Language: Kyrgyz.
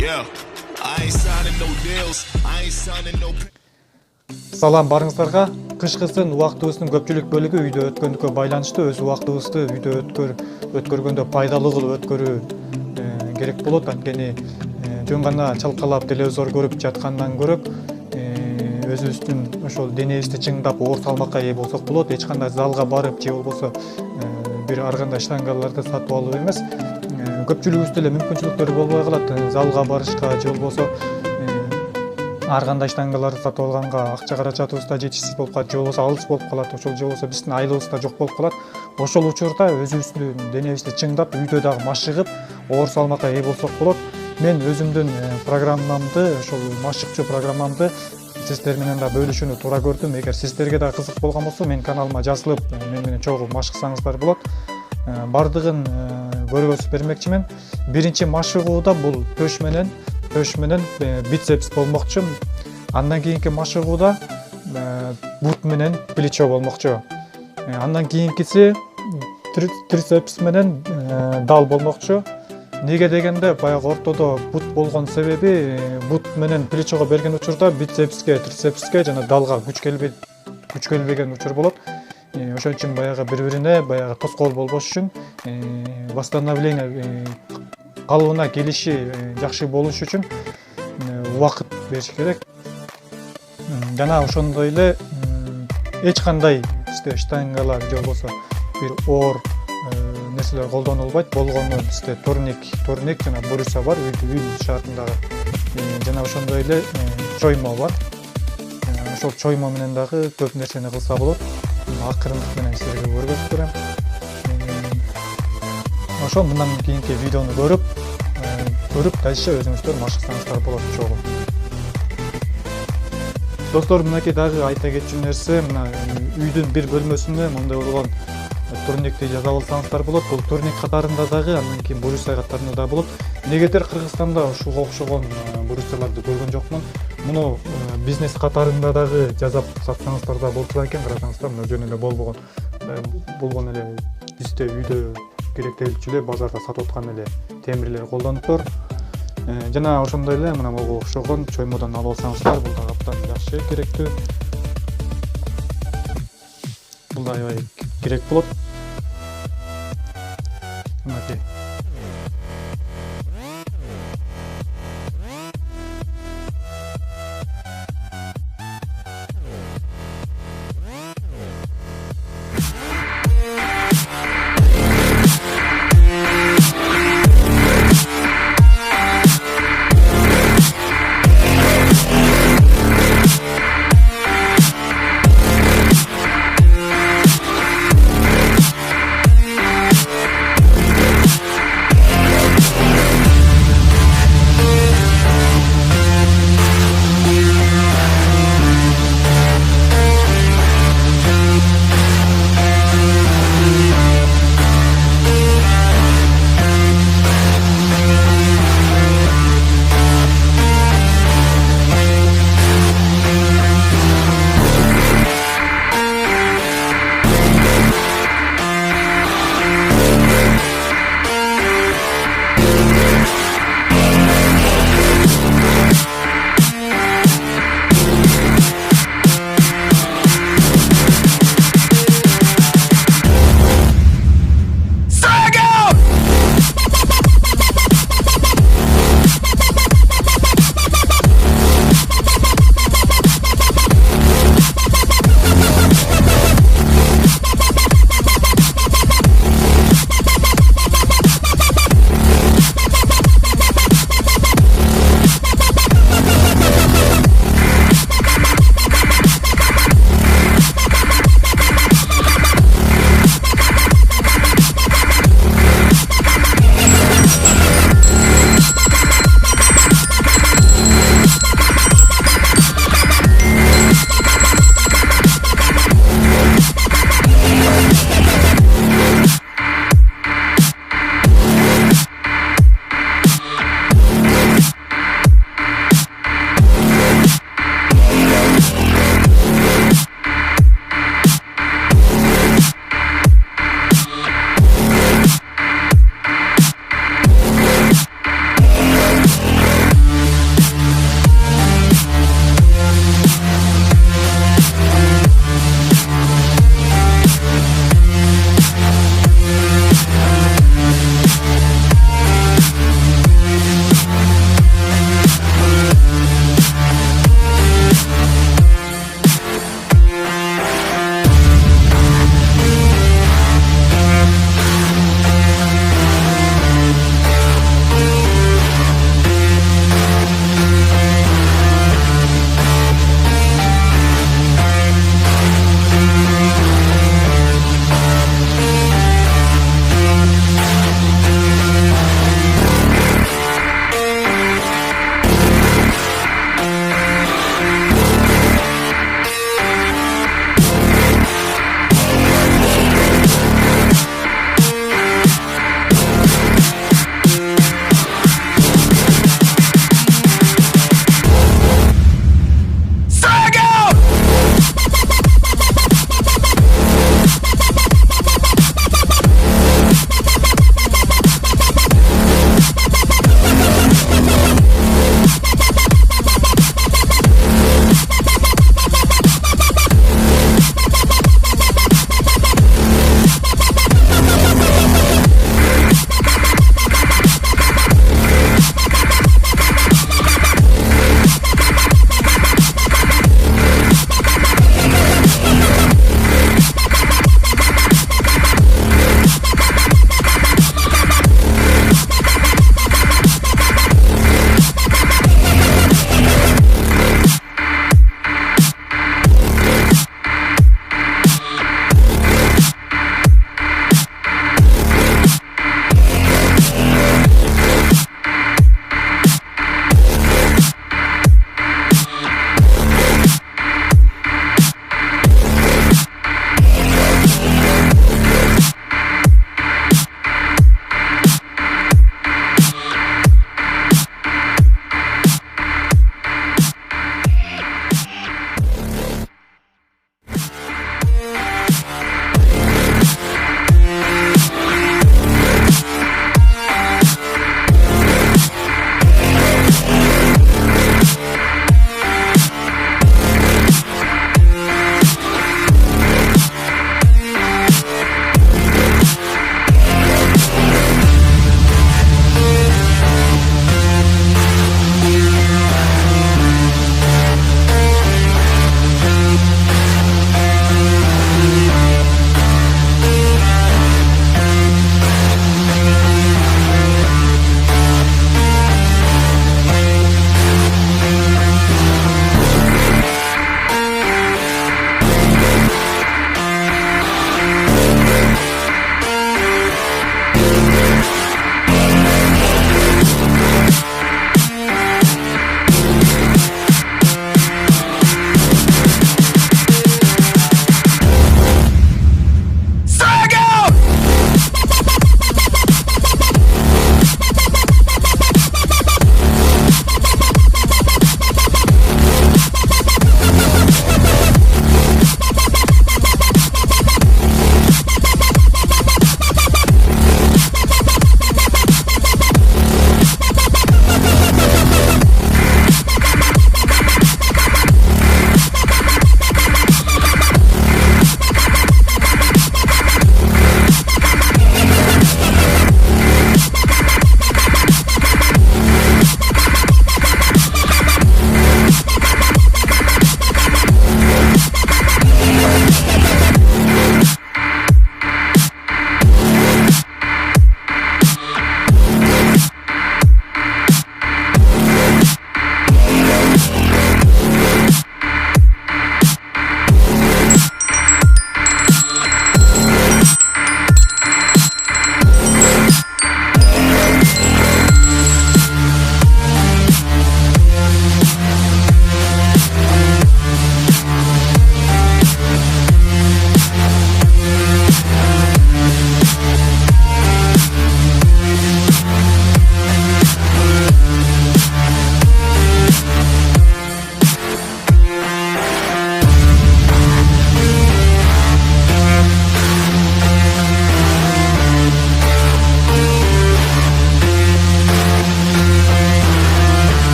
Yeah, I ain't signing no deals. I ain't signing no. Салам барыңыздарга. Кышкысын убактыбыздын көпчүлүк бөлүгү үйдө өткөндүккө байланыштуу өз убактыбызды үйдө өткөргөндө пайдалуу кылып өткөрүү керек болот. Анткени жөн гана чалкалап телевизор көрүп жаткандан көрө өзүбүздүн ошол денебизди чыңдап оор салмакка ээ болсок болот. Эч кандай залга барып же болбосо бир ар кандай штангаларды сатып алып эмес. Көпчүлүгүбүздө эле мүмкүнчүлүктөр болбой калат. Залга барышка же болбосо ар кандай штангаларды сатып алганга акча каражатыбыз да жетишсиз болуп калат, же болбосо алыс болуп калат, ошол же болбосо биздин айлыгыбыз да жок болуп калат. Ошол учурда өзүбүздүн денебизди чыңдап, үйдө дагы машыгып, оор салмакка ээ болсок болот. Мен өзүмдүн программамды, ошол машыкчу программамды сиздер менен да бөлүшүүнү туура көрдүм. Эгер сиздерге да кызык болгон болсо, менин каналыма жазылып, мен менен чогуу машыксаңыздар болот. Бардыгын көргөзүп бермекчимин. Биринчи машыгууда бул төш менен бицепс болмокчу. Андан кийинки машыгууда бут менен плечо болмокчу. Андан кийинкиси трицепс менен дал болмокчу. Неге дегенде баягы ортодо бут болгон себеби бут менен плечого берген учурда бицепске, трицепске жана далга күч келбеген учур болот. Ошон үчүн баягы бири-бирине баягы тоскоол болбош үчүн восстановление калыбына келиши жакшы болуш үчүн убакыт бериш керек. Жана ошондой эле эч кандай бизде штангалар же болбосо бир оор нерселер колдонулбайт. Болгону бизде турник жана брусья бар, үй шартындагы. Жана ошондой эле чоймо бар. Ошол чоймо менен дагы көп нерсени кылса болот. Акырындык менен силерге көргөзүп берем. Ошол мындан кийинки видеону көрүп дальше өзүңүздөр машыксаңыздар болот чогуу. Достор, мынакей дагы айта кетчү нерсе, мына үйдүн бир бөлмөсүнө мондай болгон турникти жасап алсаңыздар болот. Бул турник катарында дагы, андан кийин брусья катарында да болот. Негедир Кыргызстанда ушуга окшогон брусьяларды көргөн жокмун. Муну бизнес катарында дагы жасап сатсаңыздар да болчу экен. Карасаңыздар, мына жөн эле болгон эле бизде үйдө керектелчү эле базарда сатып аткан эле темирлер колдонуптур. Жана ошондой эле мына буга окшогон чоймодон алып алсаңыздар, бул да абдан жакшы, керектүү. Бул да аябай керек болот. Мынакей